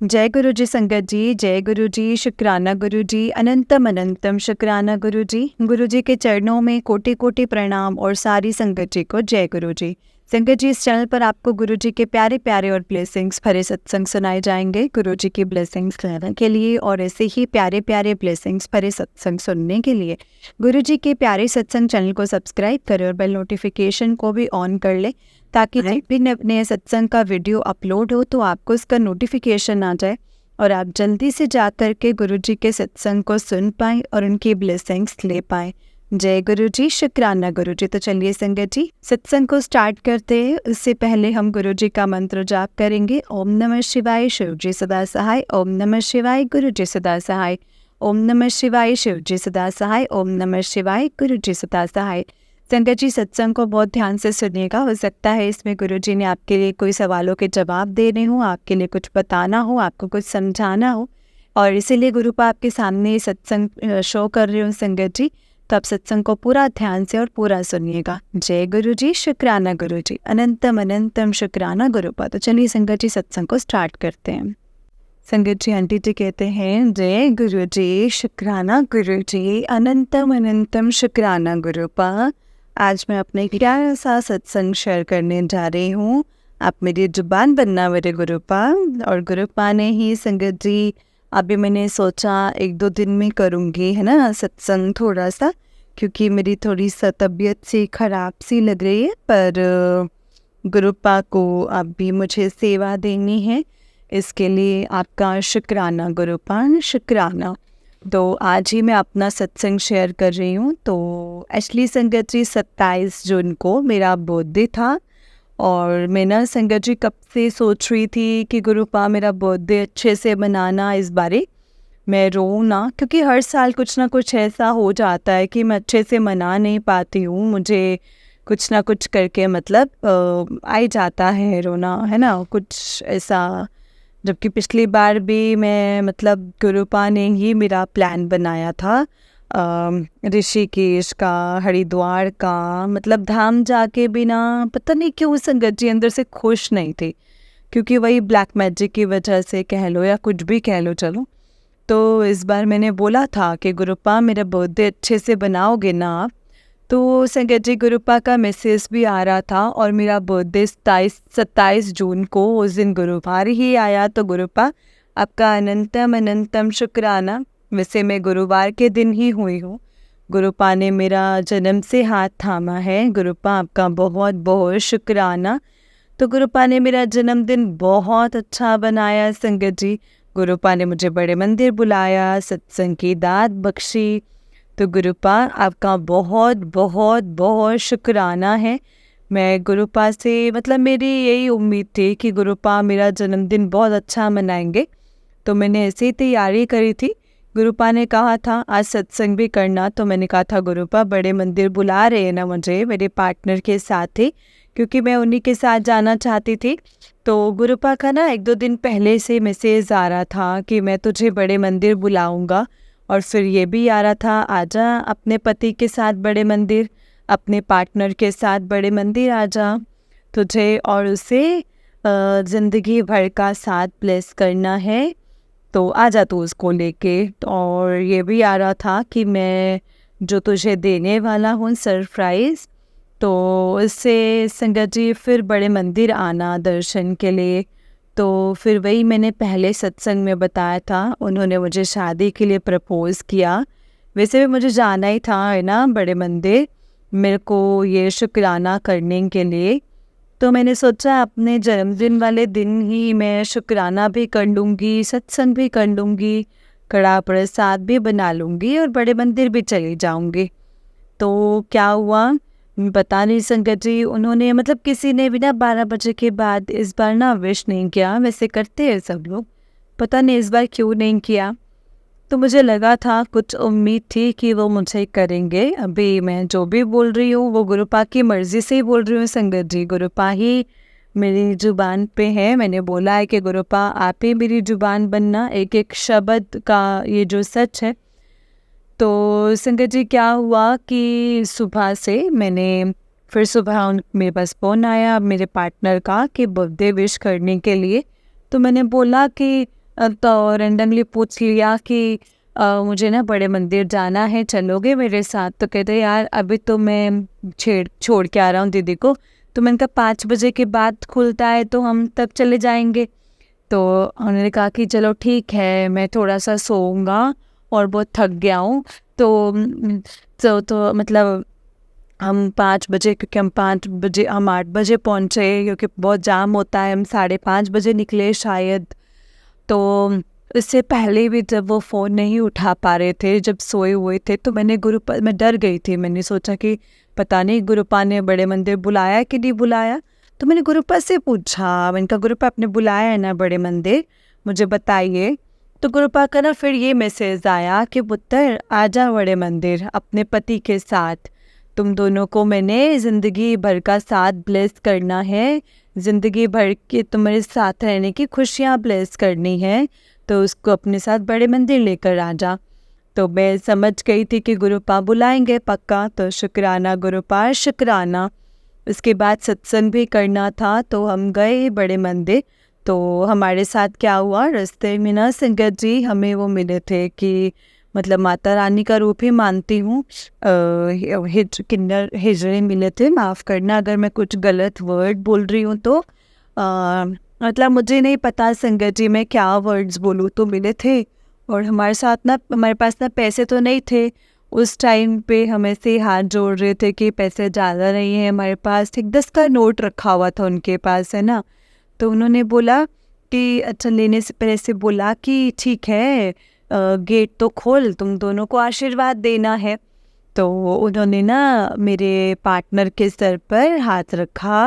जय गुरु जी संगत जी, जय गुरु जी, शुक्राना गुरु जी, अनंतम अनंतम शुक्राना गुरु जी। गुरु जी के चरणों में कोटि कोटि प्रणाम और सारी संगत जी को जय गुरु जी। संगत जी, इस चैनल पर आपको गुरु जी के प्यारे प्यारे और ब्लेसिंग्स भरे सत्संग सुनाए जाएंगे। गुरु जी की ब्लेसिंग्स लेने के लिए और ऐसे ही प्यारे प्यारे ब्लेसिंग्स भरे सत्संग सुनने के लिए गुरु जी के प्यारे सत्संग चैनल को सब्सक्राइब करें और बेल नोटिफिकेशन को भी ऑन कर ले, ताकि जब भी नए सत्संग का वीडियो अपलोड हो तो आपको उसका नोटिफिकेशन आ जाए और आप जल्दी से जा कर के गुरु जी के सत्संग को सुन पाएं और उनकी ब्लेसिंग्स ले पाएं। जय गुरु जी, शुक्राना गुरु जी। तो चलिए संगत जी, सत्संग को स्टार्ट करते हैं। उससे पहले हम गुरु जी का मंत्र जाप करेंगे। ओम नमः शिवाय, शिव जी सदा सहाय। ओम नमः शिवाय, गुरु जी सदा सहाय। ओम नमः शिवाय, शिव जी सदा सहाय। ओम नमः शिवाय, गुरु जी सदा सहाय। संगत जी, सत्संग को बहुत ध्यान से सुनिएगा। हो सकता है इसमें गुरु जी ने आपके लिए कोई सवालों के जवाब देने हो, आपके लिए कुछ बताना हो, आपको कुछ समझाना हो, और इसीलिए गुरुपा आपके सामने सत्संग शो कर रहे हो संगत जी। तो आप सत्संग को पूरा ध्यान से और पूरा सुनिएगा। जय गुरु जी, शुक्राना गुरु जी, अनंतम अनंतम शुक्राना गुरुपा। तो चलिए संगत जी, सत्संग को स्टार्ट करते हैं। संगत जी, आंटी जी कहते हैं, जय गुरु जी, शुक्राना गुरु जी, अनंतम अनंतम शुक्राना गुरुपा। आज मैं अपने प्यारा सा सत्संग शेयर करने जा रही हूँ। आप मेरी जुबान बनना मेरे गुरुपा। और गुरुपा ने ही संगत जी, अभी मैंने सोचा 1-2 दिन में करूँगी, है ना, सत्संग थोड़ा सा, क्योंकि मेरी थोड़ी सा तबीयत सी खराब सी लग रही है। पर गुरुपा को अभी मुझे सेवा देनी है, इसके लिए आपका शुक्राना गुरुपा, शुक्राना। तो आज ही मैं अपना सत्संग शेयर कर रही हूँ। तो एक्चुअली संगत जी, 27 जून को मेरा बर्थडे था और मैं ना संगत जी कब से सोच रही थी कि गुरुपा मेरा बर्थडे अच्छे से मनाना। इस बारे मैं रोऊँ ना, क्योंकि हर साल कुछ ना कुछ ऐसा हो जाता है कि मैं अच्छे से मना नहीं पाती हूँ। मुझे कुछ ना कुछ करके मतलब आ ही जाता है रोना, है ना, कुछ ऐसा। जबकि पिछली बार भी मैं मतलब गुरुपा ने ही मेरा प्लान बनाया था ऋषिकेश का, हरिद्वार का, मतलब धाम जाके बिना पता नहीं क्यों संगत जी अंदर से खुश नहीं थी, क्योंकि वही ब्लैक मैजिक की वजह से कह लो या कुछ भी कह लो, चलो। तो इस बार मैंने बोला था कि गुरुपा मेरा बर्थडे अच्छे से बनाओगे ना आप। तो संगत जी, गुरुपा का मैसेज भी आ रहा था और मेरा बर्थडे 27 जून को उस दिन गुरुवार ही आया। तो गुरुपा आपका अनंतम अनंतम शुक्राना। वैसे मैं गुरुवार के दिन ही हुई हूँ, गुरुपा ने मेरा जन्म से हाथ थामा है। गुरुपा आपका बहुत बहुत शुक्राना। तो गुरुपा ने मेरा जन्मदिन बहुत अच्छा बनाया संगत जी। गुरुपा ने मुझे बड़े मंदिर बुलाया, सत्संग की दात बख्शी। तो गुरुपा आपका बहुत बहुत बहुत शुक्राना है। मैं गुरुपा से मतलब मेरी यही उम्मीद थी कि गुरुपा मेरा जन्मदिन बहुत अच्छा मनाएंगे, तो मैंने ऐसे ही तैयारी करी थी। गुरुपा ने कहा था आज सत्संग भी करना, तो मैंने कहा था गुरुपा बड़े मंदिर बुला रहे हैं ना मुझे, मेरे पार्टनर के साथ ही, क्योंकि मैं उन्हीं के साथ जाना चाहती थी। तो गुरुपा का ना 1-2 दिन पहले से मैसेज आ रहा था कि मैं तुझे बड़े मंदिर बुलाऊंगा, और फिर ये भी आ रहा था आजा अपने पति के साथ बड़े मंदिर, अपने पार्टनर के साथ बड़े मंदिर आजा, तुझे और उसे ज़िंदगी भर का साथ ब्लेस करना है, तो आजा तू उसको लेके। और ये भी आ रहा था कि मैं जो तुझे देने वाला हूँ सरप्राइज़, तो इससे संगत जी फिर बड़े मंदिर आना दर्शन के लिए। तो फिर वही मैंने पहले सत्संग में बताया था, उन्होंने मुझे शादी के लिए प्रपोज़ किया। वैसे भी मुझे जाना ही था, है ना, बड़े मंदिर, मेरे को ये शुक्राना करने के लिए। तो मैंने सोचा अपने जन्मदिन वाले दिन ही मैं शुक्राना भी कर लूँगी, सत्संग भी कर लूँगी, कड़ा प्रसाद भी बना लूँगी और बड़े मंदिर भी चली जाऊँगी। तो क्या हुआ पता नहीं संगत जी, उन्होंने मतलब किसी ने भी ना 12 बजे के बाद इस बार ना विश नहीं किया। वैसे करते हैं सब लोग, पता नहीं इस बार क्यों नहीं किया। तो मुझे लगा था, कुछ उम्मीद थी कि वो मुझे करेंगे। अभी मैं जो भी बोल रही हूँ वो गुरुपा की मर्ज़ी से ही बोल रही हूँ संगत जी। गुरुपा ही मेरी ज़ुबान पे है। मैंने बोला है कि गुरुपा आप ही मेरी ज़ुबान बनना, एक एक शब्द का ये जो सच है। तो संगत जी, क्या हुआ कि सुबह से मैंने फिर सुबह मेरे पास फ़ोन आया मेरे पार्टनर का कि बर्थडे विश करने के लिए। तो मैंने बोला कि तो रैंडमली पूछ लिया कि मुझे ना बड़े मंदिर जाना है, चलोगे मेरे साथ? तो कहते यार अभी तो मैं छोड़ के आ रहा हूँ दीदी को। तो मैंने कहा 5 बजे के बाद खुलता है तो हम तब चले जाएंगे। तो उन्होंने कहा कि चलो ठीक है, मैं थोड़ा सा सोऊंगा और बहुत थक गया हूँ। तो तो मतलब हम 5 बजे, क्योंकि हम 8 बजे पहुँचे, क्योंकि बहुत जाम होता है, हम 5:30 बजे निकले शायद। तो इससे पहले भी जब वो फ़ोन नहीं उठा पा रहे थे, जब सोए हुए थे, तो मैं डर गई थी। मैंने सोचा कि पता नहीं गुरुपा ने बड़े मंदिर बुलाया कि नहीं बुलाया। तो मैंने गुरुपा से पूछा, मैंने कहा गुरुपा आपने बुलाया है ना बड़े मंदिर, मुझे बताइए। तो गुरुपा का ना फिर ये मैसेज आया कि पुत्र आजा बड़े मंदिर अपने पति के साथ, तुम दोनों को मैंने ज़िंदगी भर का साथ ब्लेस करना है, ज़िंदगी भर के तुम्हारे साथ रहने की खुशियाँ ब्लेस करनी है, तो उसको अपने साथ बड़े मंदिर लेकर आ जा। तो मैं समझ गई थी कि गुरुपा बुलाएंगे पक्का, तो शुक्राना गुरुपा, शुक्राना। उसके बाद सत्संग भी करना था, तो हम गए बड़े मंदिर। तो हमारे साथ क्या हुआ, रास्ते में ना संगत जी हमें वो मिले थे कि मतलब माता रानी का रूप ही मानती हूँ, किन्नर हिजड़े मिले थे। माफ़ करना अगर मैं कुछ गलत वर्ड बोल रही हूँ तो मतलब मुझे नहीं पता संगत जी मैं क्या वर्ड्स बोलूँ, तो मिले थे। और हमारे पास ना पैसे तो नहीं थे उस टाइम पे, हम ऐसे ही हाथ जोड़ रहे थे कि पैसे ज़्यादा नहीं है हमारे पास। एक 10 का नोट रखा हुआ था उनके पास, है ना। तो उन्होंने बोला कि अच्छा, लेने से पहले से बोला कि ठीक है, गेट तो खोल, तुम दोनों को आशीर्वाद देना है। तो उन्होंने ना मेरे पार्टनर के सर पर हाथ रखा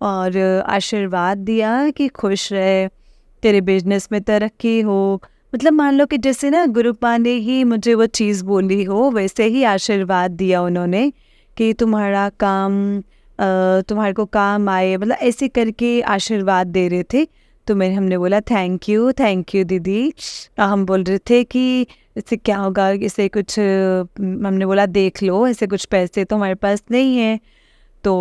और आशीर्वाद दिया कि खुश रहे, तेरे बिजनेस में तरक्की हो। मतलब मान लो कि जैसे ना गुरुपा ने ही मुझे वो चीज़ बोली हो, वैसे ही आशीर्वाद दिया उन्होंने कि तुम्हारा काम तुम्हारे को काम आए, मतलब ऐसे करके आशीर्वाद दे रहे थे। तो हमने बोला थैंक यू दीदी। हम बोल रहे थे कि इससे क्या होगा, इसे कुछ हमने बोला देख लो, ऐसे कुछ पैसे तो हमारे पास नहीं है। तो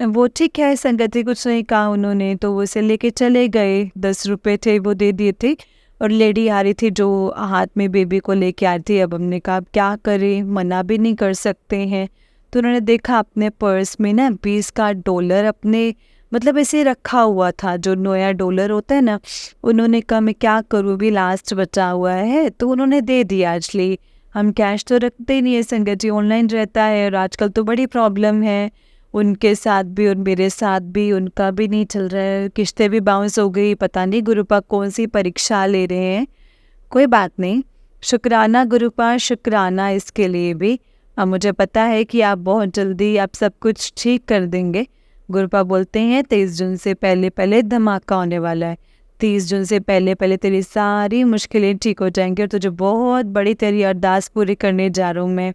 वो ठीक है, संगत जी कुछ नहीं कहा उन्होंने, तो वो उसे लेके चले गए। 10 रुपये थे वो दे दिए थे। और लेडी आ रही थी जो हाथ में बेबी को लेके आ रही थी। अब हमने कहा अब क्या करें, मना भी नहीं कर सकते हैं। तो उन्होंने देखा अपने पर्स में ना 20 का डॉलर अपने मतलब ऐसे रखा हुआ था, जो नया डॉलर होता है ना। उन्होंने कहा मैं क्या करूँ, भी लास्ट बचा हुआ है, तो उन्होंने दे दिया। एक्चुअली हम कैश तो रखते ही नहीं है संगत जी, ऑनलाइन रहता है, और आजकल तो बड़ी प्रॉब्लम है उनके साथ भी और मेरे साथ भी, उनका भी नहीं चल रहा है, किस्तें भी बाउंस हो गई। पता नहीं गुरुपा कौन सी परीक्षा ले रहे हैं। कोई बात नहीं, शुक्राना गुरुपा, शुक्राना इसके लिए भी। अब मुझे पता है कि आप बहुत जल्दी आप सब कुछ ठीक कर देंगे। गुरुपा बोलते हैं 23 जून से पहले पहले धमाका होने वाला है। 30 जून से पहले पहले तेरी सारी मुश्किलें ठीक हो जाएंगी और तुझे बहुत बड़ी तेरी अरदास पूरी करने जा रहा हूँ मैं।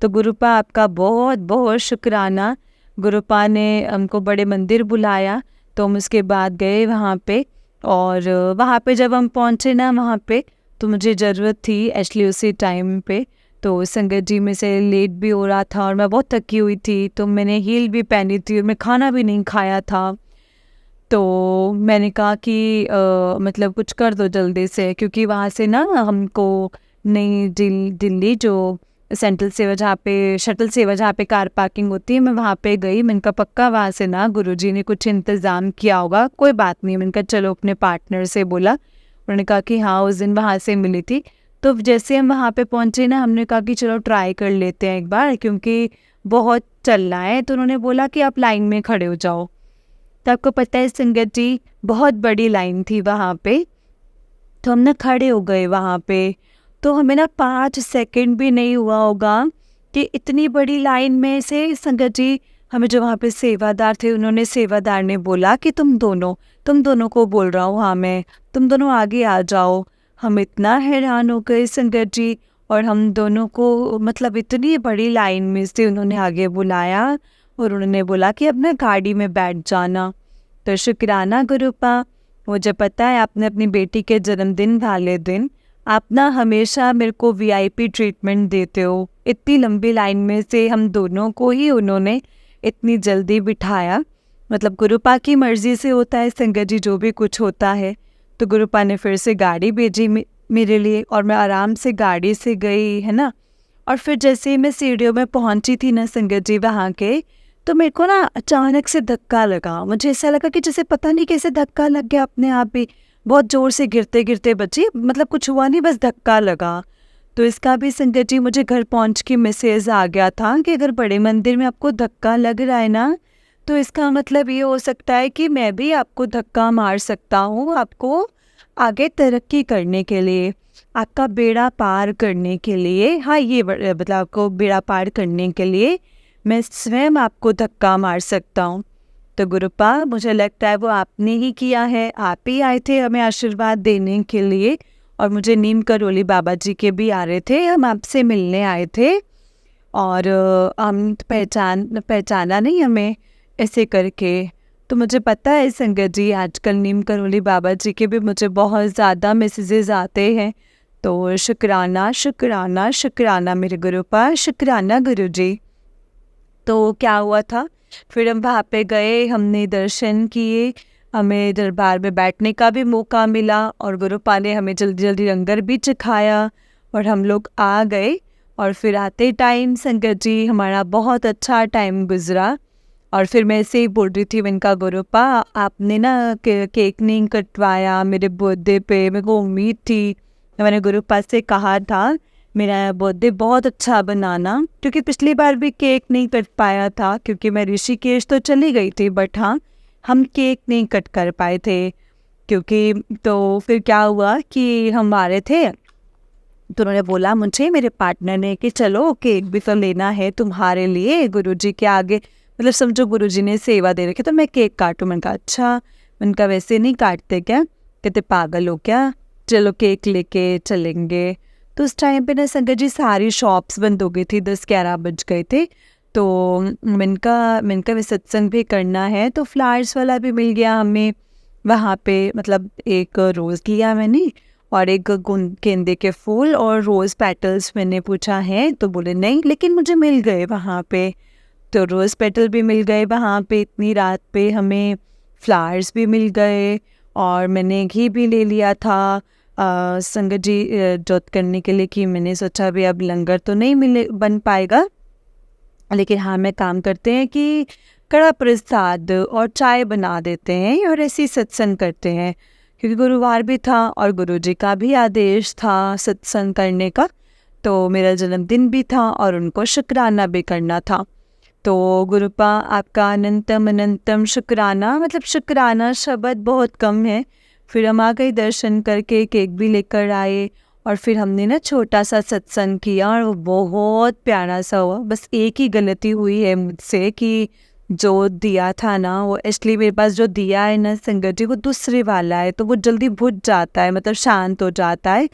तो गुरुपा आपका बहुत बहुत शुक्राना। गुरुपा ने हमको बड़े मंदिर बुलाया, तो हम उसके बाद गए वहाँ पे। और वहाँ पे जब हम पहुँचे ना वहाँ पे, तो मुझे ज़रूरत थी एक्चुअली उसी टाइम पे। तो संगत जी में से लेट भी हो रहा था और मैं बहुत थकी हुई थी, तो मैंने हील भी पहनी थी और मैं खाना भी नहीं खाया था। तो मैंने कहा कि मतलब कुछ कर दो जल्दी से, क्योंकि वहाँ से ना हमको नई दिल्ली जो सेंट्रल सेवा जहाँ पे शटल सेवा जहाँ पे कार पार्किंग होती है, मैं वहाँ पे गई। मैंने कहा पक्का वहाँ से ना गुरुजी ने कुछ इंतज़ाम किया होगा, कोई बात नहीं। मैंने कहा चलो अपने पार्टनर से बोला, उन्होंने कहा कि हाँ उस दिन वहाँ से मिली थी। तो जैसे हम वहाँ पे पहुँचे ना, हमने कहा कि चलो ट्राई कर लेते हैं एक बार, क्योंकि बहुत चलना है। तो उन्होंने बोला कि आप लाइन में खड़े हो जाओ। तो आपको पता है संगत जी, बहुत बड़ी लाइन थी वहाँ पे। तो हम ना खड़े हो गए वहाँ पे। तो हमें ना 5 सेकंड भी नहीं हुआ होगा कि इतनी बड़ी लाइन में से संगत जी, हमें जो वहाँ पे सेवादार थे, उन्होंने सेवादार ने बोला कि तुम दोनों को बोल रहा हूँ, हाँ मैं, तुम दोनों आगे आ जाओ। हम इतना हैरान हो गए संगत जी, और हम दोनों को मतलब इतनी बड़ी लाइन में से उन्होंने आगे बुलाया और उन्होंने बोला कि अब ना गाड़ी में बैठ जाना। तो शुक्राना गुरुपा। मुझे पता है आपने अपनी बेटी के जन्मदिन वाले दिन आप ना हमेशा मेरे को वीआईपी ट्रीटमेंट देते हो। इतनी लंबी लाइन में से हम दोनों को ही उन्होंने इतनी जल्दी बिठाया। मतलब गुरुपा की मर्जी से होता है संगत जी, जो भी कुछ होता है। तो गुरुपा ने फिर से गाड़ी भेजी मेरे लिए और मैं आराम से गाड़ी से गई, है ना। और फिर जैसे ही मैं सीढ़ियों में पहुंची थी ना संगत जी वहाँ के, तो मेरे को ना अचानक से धक्का लगा। मुझे ऐसा लगा कि जैसे पता नहीं कैसे धक्का लग गया अपने आप ही, बहुत ज़ोर से गिरते गिरते बची, मतलब कुछ हुआ नहीं, बस धक्का लगा। तो इसका भी संगत जी मुझे घर पहुंच के मैसेज आ गया था कि अगर बड़े मंदिर में आपको धक्का लग रहा है ना, तो इसका मतलब ये हो सकता है कि मैं भी आपको धक्का मार सकता हूँ, आपको आगे तरक्की करने के लिए, आपका बेड़ा पार करने के लिए। हाँ, ये मतलब आपको बेड़ा पार करने के लिए मैं स्वयं आपको धक्का मार सकता हूँ। तो गुरुपा, मुझे लगता है वो आपने ही किया है, आप ही आए थे हमें आशीर्वाद देने के लिए। और मुझे नीम करोली बाबा जी के भी आ रहे थे, हम आपसे मिलने आए थे और हम पहचाना नहीं हमें ऐसे करके। तो मुझे पता है संगत जी, आजकल नीम करोली बाबा जी के भी मुझे बहुत ज़्यादा मैसेजेस आते हैं। तो शुक्राना शुक्राना शुक्राना मेरे गुरुपा, शुक्राना गुरु जी। तो क्या हुआ था, फिर हम वहाँ पे गए, हमने दर्शन किए, हमें दरबार में बैठने का भी मौका मिला और गुरुपा ने हमें जल्दी जल्दी लंगर भी चखाया और हम लोग आ गए। और फिर आते टाइम संगत जी हमारा बहुत अच्छा टाइम गुजरा। और फिर मैं ऐसे ही बोल रही थी, इनका गुरुपा आपने ना केक नहीं कटवाया मेरे बर्थडे पे, मेरे को उम्मीद थी, मैंने गुरुपा से कहा था मेरा बर्थडे बहुत अच्छा बनाना, क्योंकि पिछली बार भी केक नहीं कट पाया था क्योंकि मैं ऋषिकेश तो चली गई थी, बट हाँ हम केक नहीं कट कर पाए थे क्योंकि। तो फिर क्या हुआ कि हम आ रहे थे तो उन्होंने बोला मुझे, मेरे पार्टनर ने, कि चलो केक भी तो लेना है तुम्हारे लिए गुरुजी के आगे, मतलब समझो गुरुजी ने सेवा दे रखी तो मैं केक काटूं। मैंने कहा अच्छा, मैंने कहा वैसे नहीं काटते क्या? कहते पागल हो क्या, चलो केक लेके चलेंगे। तो उस टाइम पे ना संगत जी सारी शॉप्स बंद हो गई थी, 10-11 बज गए थे। तो मैंने कहा वे सत्संग भी करना है, तो फ्लावर्स वाला भी मिल गया हमें वहाँ पे, मतलब एक रोज़ लिया मैंने और एक गेंदे के फूल और रोज़ पेटल्स मैंने पूछा है, तो बोले नहीं, लेकिन मुझे मिल गए वहाँ पे। तो रोज़ पेटल भी मिल गए वहाँ पे, इतनी रात पे हमें फ्लावर्स भी मिल गए और मैंने घी भी ले लिया था संगत जी जोत करने के लिए, कि मैंने सोचा भी अब लंगर तो नहीं बन पाएगा, लेकिन हाँ मैं काम करते हैं कि कड़ा प्रसाद और चाय बना देते हैं और ऐसे ही सत्संग करते हैं, क्योंकि गुरुवार भी था और गुरुजी का भी आदेश था सत्संग करने का। तो मेरा जन्मदिन भी था और उनको शुक्राना भी करना था। तो गुरुपा आपका अनंतम अनंतम शुक्राना, मतलब शुक्राना शब्द बहुत कम है। फिर हम आ गए, दर्शन करके केक भी लेकर आए और फिर हमने ना छोटा सा सत्संग किया और वो बहुत प्यारा सा हुआ। बस एक ही गलती हुई है मुझसे कि जो दिया था ना, वो एक्चुअली मेरे पास जो दिया है ना संगत जी, वो दूसरे वाला है, तो वो जल्दी बुझ जाता है, मतलब शांत हो जाता है,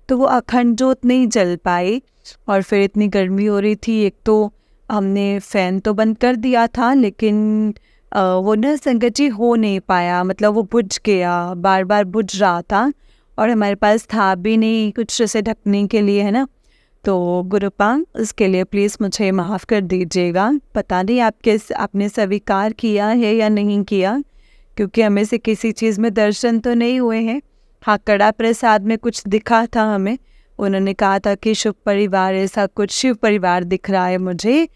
तो वो अखंड जोत नहीं जल पाई। और फिर इतनी गर्मी हो रही थी, एक तो हमने फ़ैन तो बंद कर दिया था, लेकिन वो ना संगत जी हो नहीं पाया, मतलब वो बुझ गया, बार बार बुझ रहा था और हमारे पास था भी नहीं कुछ ऐसे ढकने के लिए, है ना। तो गुरुपा उसके लिए प्लीज़ मुझे माफ़ कर दीजिएगा। पता नहीं आपने स्वीकार किया है या नहीं किया, क्योंकि हमें से किसी चीज़ में दर्शन तो नहीं हुए हैं। हाँ, कड़ा प्रसाद में कुछ दिखा था हमें, उन्होंने कहा था कि शुभ परिवार, ऐसा कुछ शिव परिवार दिख रहा है मुझे।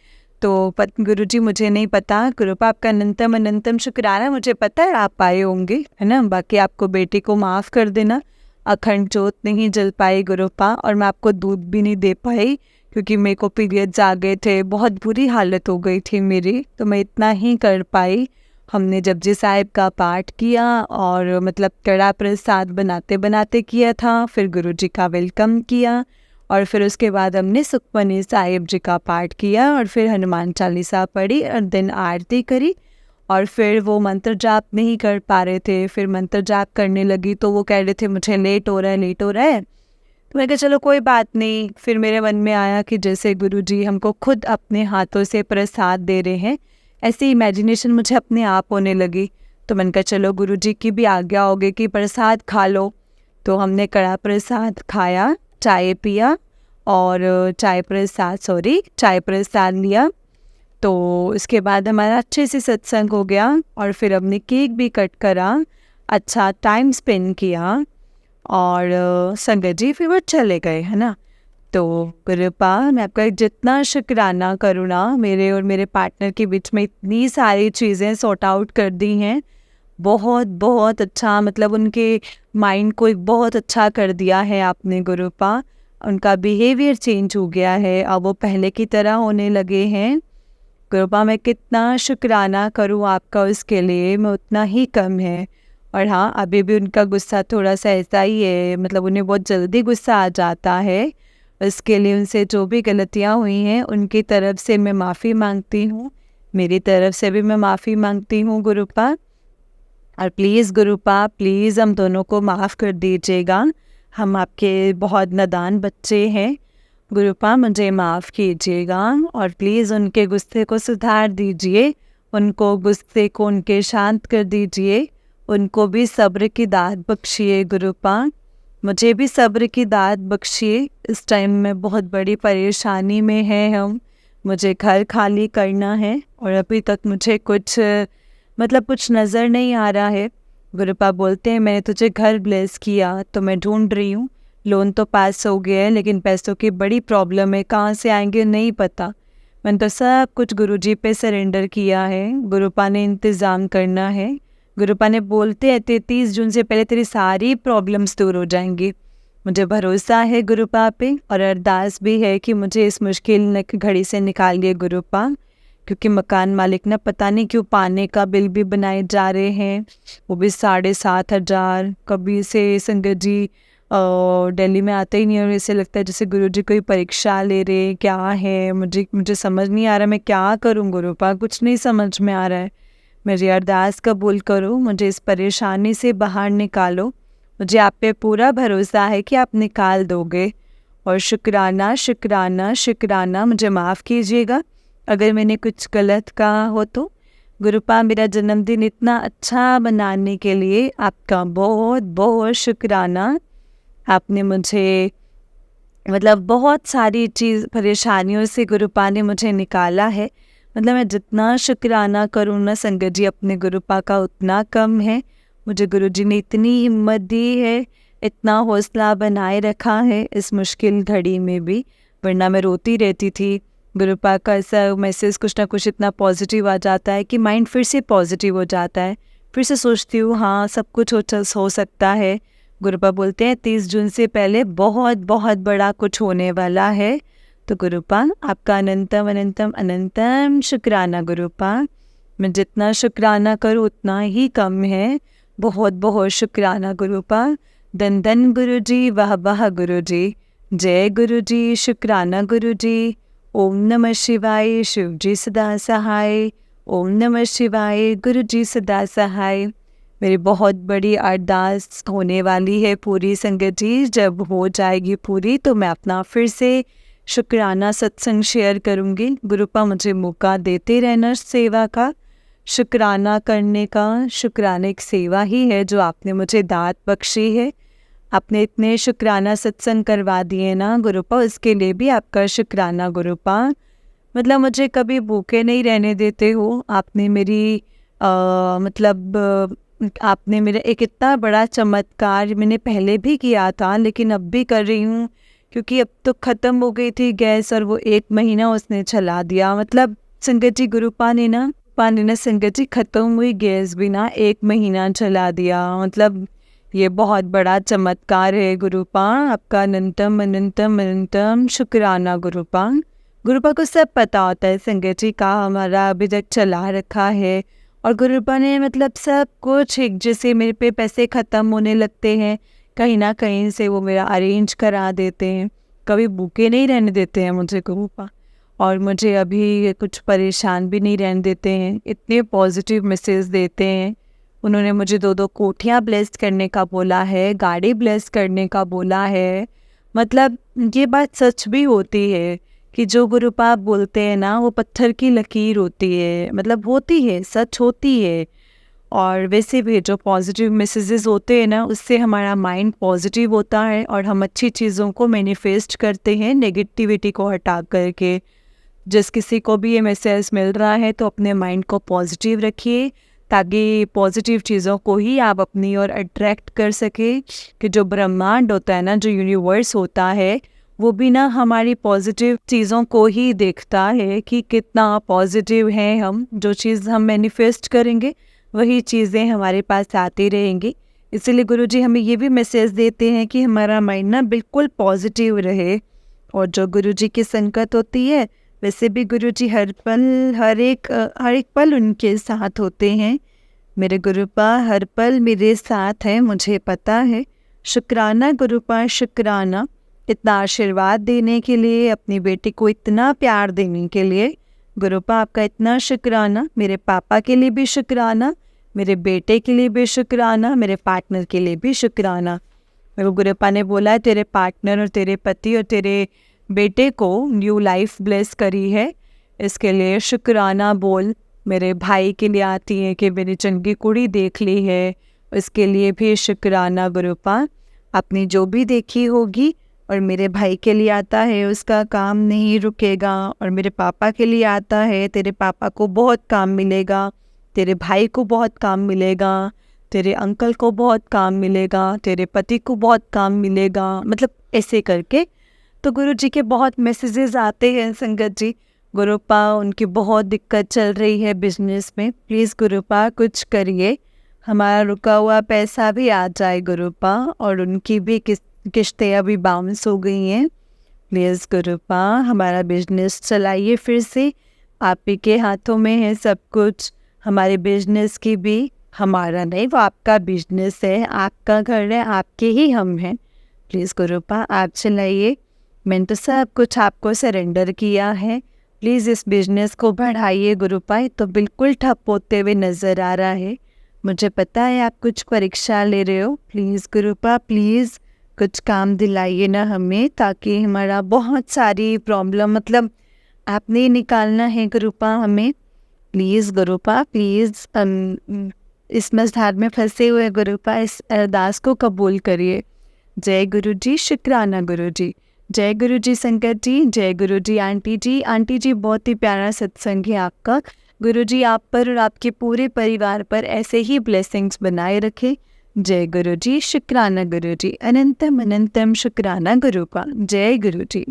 तो गुरुजी मुझे नहीं पता, गुरुपा आपका अनंतम अनंतम शुक्राना, मुझे पता है आप आए होंगे, है ना। बाकी आपको बेटी को माफ़ कर देना, अखंड जोत नहीं जल पाई गुरुपा, और मैं आपको दूध भी नहीं दे पाई क्योंकि मेरे को पीरियड्स आ गए थे, बहुत बुरी हालत हो गई थी मेरी, तो मैं इतना ही कर पाई। हमने जपजी साहिब का पाठ किया और मतलब कड़ा प्रसाद बनाते बनाते किया था, फिर गुरुजी का वेलकम किया और फिर उसके बाद हमने सुखमनी साहिब जी का पाठ किया और फिर हनुमान चालीसा पढ़ी और दिन आरती करी। और फिर वो मंत्र जाप नहीं कर पा रहे थे, फिर मंत्र जाप करने लगी तो वो कह रहे थे मुझे लेट हो रहा है। तो मैं कहा चलो कोई बात नहीं। फिर मेरे मन में आया कि जैसे गुरुजी हमको खुद अपने हाथों से प्रसाद दे रहे हैं, ऐसी इमेजिनेशन मुझे अपने आप होने लगी। तो मैंने कहा चलो गुरुजी की भी आज्ञा होगी कि प्रसाद खा लो। तो हमने कड़ा प्रसाद खाया, चाय पिया और चाय प्रसाद लिया। तो इसके बाद हमारा अच्छे से सत्संग हो गया और फिर हमने केक भी कट करा। अच्छा टाइम स्पेंड किया और संगत जी फिर वो चले गए, है ना। तो गुरुपा मैं आपका जितना शुक्राना करूँ ना, मेरे और मेरे पार्टनर के बीच में इतनी सारी चीज़ें सॉर्ट आउट कर दी हैं। बहुत बहुत अच्छा, मतलब उनके माइंड को एक बहुत अच्छा कर दिया है आपने गुरुपा। उनका बिहेवियर चेंज हो गया है, अब वो पहले की तरह होने लगे हैं। गुरुपा मैं कितना शुक्राना करूँ आपका उसके लिए, मैं उतना ही कम है। और हाँ, अभी भी उनका गुस्सा थोड़ा सा ऐसा ही है, मतलब उन्हें बहुत जल्दी गुस्सा आ जाता है। इसके लिए उनसे जो भी गलतियाँ हुई हैं उनकी तरफ से मैं माफ़ी मांगती हूँ, मेरी तरफ से भी मैं माफ़ी मांगती हूँ गुरुपा। और प्लीज़ गुरुपा, प्लीज़ हम दोनों को माफ़ कर दीजिएगा, हम आपके बहुत नादान बच्चे हैं। गुरुपा मुझे माफ़ कीजिएगा और प्लीज़ उनके गुस्से को सुधार दीजिए, उनको गुस्से को उनके शांत कर दीजिए, उनको भी सब्र की दात बख्शिए गुरुपा, मुझे भी सब्र की दात बख्शिए। इस टाइम में बहुत बड़ी परेशानी में है हम, मुझे घर खाली करना है और अभी तक मुझे कुछ मतलब कुछ नज़र नहीं आ रहा है। गुरुपा बोलते हैं मैंने तुझे घर ब्लेस किया तो मैं ढूंढ रही हूँ, लोन तो पास हो गया है लेकिन पैसों की बड़ी प्रॉब्लम है, कहाँ से आएंगे नहीं पता। मैंने तो सब कुछ गुरुजी पे सरेंडर किया है, गुरुपा ने इंतज़ाम करना है। गुरुपा ने बोलते हैं 33 जून से पहले तेरी सारी प्रॉब्लम्स दूर हो जाएंगी। मुझे भरोसा है गुरुपा पे और अरदास भी है कि मुझे इस मुश्किल घड़ी से निकालिए गुरुपा, क्योंकि मकान मालिक ना पता नहीं क्यों पानी का बिल भी बनाए जा रहे हैं, वो भी 7,500। कभी से संगत जी दिल्ली में आते ही नहीं और ऐसे लगता है जैसे गुरुजी कोई परीक्षा ले रहे, क्या है मुझे समझ नहीं आ रहा मैं क्या करूं गुरुपा, कुछ नहीं समझ में आ रहा है। मेरी अरदास कबूल करो, मुझे इस परेशानी से बाहर निकालो, मुझे आप पे पूरा भरोसा है कि आप निकाल दोगे। और शुक्राना शुक्राना शुक्राना, मुझे माफ़ कीजिएगा अगर मैंने कुछ गलत कहा हो तो। गुरुपा मेरा जन्मदिन इतना अच्छा बनाने के लिए आपका बहुत बहुत शुक्राना। आपने मुझे मतलब बहुत सारी परेशानियों से गुरुपा ने मुझे निकाला है, मतलब मैं जितना शुक्राना करूँ ना संगत जी अपने गुरुपा का उतना कम है। मुझे गुरुजी ने इतनी हिम्मत दी है, इतना हौसला बनाए रखा है इस मुश्किल घड़ी में भी, वरना मैं रोती रहती थी। गुरुपा का ऐसा मैसेज कुछ ना कुछ इतना पॉजिटिव आ जाता है कि माइंड फिर से पॉजिटिव हो जाता है, फिर से सोचती हूँ हाँ सब कुछ हो सकता है। गुरुपा बोलते हैं 30 जून से पहले बहुत बहुत बड़ा कुछ होने वाला है। तो गुरुपा आपका अनंतम अनंतम अनंतम शुक्राना गुरुपा, मैं जितना शुक्राना करूँ उतना ही कम है। बहुत बहुत शुक्राना गुरुपा। धन धन गुरुजी, वाह वाह गुरुजी, जय गुरुजी, शुक्राना गुरुजी। ओम नमः शिवाय, शिवजी सदा सहाय। ओम नमः शिवाय, गुरुजी सदा सहाय। मेरी बहुत बड़ी अरदास होने वाली है पूरी संगत जी, जब हो जाएगी पूरी तो मैं अपना फिर से शुक्राना सत्संग शेयर करूँगी। गुरुपा मुझे मौका देते रहना सेवा का, शुक्राना करने का। शुक्राना एक सेवा ही है जो आपने मुझे दात बख्शी है। आपने इतने शुक्राना सत्संग करवा दिए ना गुरुपा, उसके लिए भी आपका शुक्राना गुरुपा। मतलब मुझे कभी भूखे नहीं रहने देते हो। आपने मेरी आपने मेरा एक इतना बड़ा चमत्कार मैंने पहले भी किया था लेकिन अब भी कर रही हूँ, क्योंकि अब तो ख़त्म हो गई थी गैस और वो 1 महीना उसने चला दिया। मतलब संगत जी गुरुपा ने ना संगत जी ख़त्म हुई गैस भी ना 1 महीना चला दिया। मतलब ये बहुत बड़ा चमत्कार है गुरुपा, आपका अनंतम अनंतम अनंतम शुक्राना गुरुपा। गुरुपा को सब पता होता है संगत जी का हमारा अभी तक चला रखा है, और गुरुपा ने मतलब सब कुछ एक जैसे मेरे पे पैसे ख़त्म होने लगते हैं कहीं ना कहीं से वो मेरा अरेंज करा देते हैं, कभी भूखे नहीं रहने देते हैं मुझे गुरुपा, और मुझे अभी कुछ परेशान भी नहीं रहने देते हैं, इतने पॉजिटिव मैसेज देते हैं। उन्होंने मुझे 2-2 कोठियाँ ब्लेस करने का बोला है, गाड़ी ब्लेस करने का बोला है। मतलब ये बात सच भी होती है कि जो गुरुपा आप बोलते हैं ना वो पत्थर की लकीर होती है, मतलब होती है, सच होती है। और वैसे भी जो पॉजिटिव मैसेजेस होते हैं ना उससे हमारा माइंड पॉजिटिव होता है और हम अच्छी चीज़ों को मैनिफेस्ट करते हैं नेगेटिविटी को हटा करके। जिस किसी को भी ये मैसेज मिल रहा है तो अपने माइंड को पॉजिटिव रखिए ताकि पॉजिटिव चीज़ों को ही आप अपनी ओर अट्रैक्ट कर सके। कि जो ब्रह्मांड होता है ना, जो यूनिवर्स होता है, वो भी ना हमारी पॉजिटिव चीज़ों को ही देखता है कि कितना पॉजिटिव हैं हम। जो चीज़ हम मैनिफेस्ट करेंगे वही चीज़ें हमारे पास आती रहेंगी। इसीलिए गुरुजी हमें ये भी मैसेज देते हैं कि हमारा माइंड ना बिल्कुल पॉजिटिव रहे। और जो गुरुजी की संगत होती है, वैसे भी गुरुजी हर पल हर एक पल उनके साथ होते हैं। मेरे गुरुपा हर पल मेरे साथ हैं, मुझे पता है। शुक्राना गुरुपा, शुक्राना इतना आशीर्वाद देने के लिए, अपनी बेटी को इतना प्यार देने के लिए। गुरुपा आपका इतना शुक्राना। मेरे पापा के लिए भी शुक्राना, मेरे बेटे के लिए भी शुक्राना, मेरे पार्टनर के लिए भी शुक्राना। मेरे गुरुपा ने बोला है तेरे पार्टनर और तेरे पति और तेरे बेटे को न्यू लाइफ ब्लेस करी है, इसके लिए शुक्राना बोल। मेरे भाई के लिए आती है कि मेरी चंगी कुड़ी देख ली है, इसके लिए भी शुक्राना गुरुपा, आपने जो भी देखी होगी। और मेरे भाई के लिए आता है उसका काम नहीं रुकेगा। और मेरे पापा के लिए आता है तेरे पापा को बहुत काम मिलेगा, तेरे भाई को बहुत काम मिलेगा, तेरे अंकल को बहुत काम मिलेगा, तेरे पति को बहुत काम मिलेगा। मतलब ऐसे करके तो गुरुजी के बहुत मैसेजेस आते हैं संगत जी। गुरुपा उनकी बहुत दिक्कत चल रही है बिजनेस में, प्लीज़ गुरुपा कुछ करिए, हमारा रुका हुआ पैसा भी आ जाए गुरुपा। और उनकी भी किस्तें अभी बाउंस हो गई हैं, प्लीज़ गुरुपा हमारा बिजनेस चलाइए फिर से, आप ही के हाथों में है सब कुछ। हमारे बिजनेस की भी, हमारा नहीं वो आपका बिजनेस है, आपका घर है, आपके ही हम हैं, प्लीज़ गुरुपा आप चलाइए। मैंने तो सब कुछ आपको सरेंडर किया है, प्लीज़ इस बिजनेस को बढ़ाइए गुरुपा। ये तो बिल्कुल ठप होते हुए नज़र आ रहा है, मुझे पता है आप कुछ परीक्षा ले रहे हो, प्लीज़ गुरुपा प्लीज़ कुछ काम दिलाइए ना हमें, ताकि हमारा बहुत सारी प्रॉब्लम मतलब आपने निकालना है गुरुपा हमें, प्लीज़ गुरुपा प्लीज़। इस मझधार में फंसे हुए गुरुपा इस अरदास को कबूल करिए। जय गुरु जी, शुक्राना गुरु जी, जय गुरु जी संकट जी, जय गुरु जी आंटी जी। आंटी जी बहुत ही प्यारा सत्संग है आपका, गुरु जी आप पर और आपके पूरे परिवार पर ऐसे ही ब्लेसिंग्स बनाए रखे। जय गुरु जी, शुक्राना गुरु जी, अनंतम अनंतम शुक्राना गुरुपा, जय गुरु जी।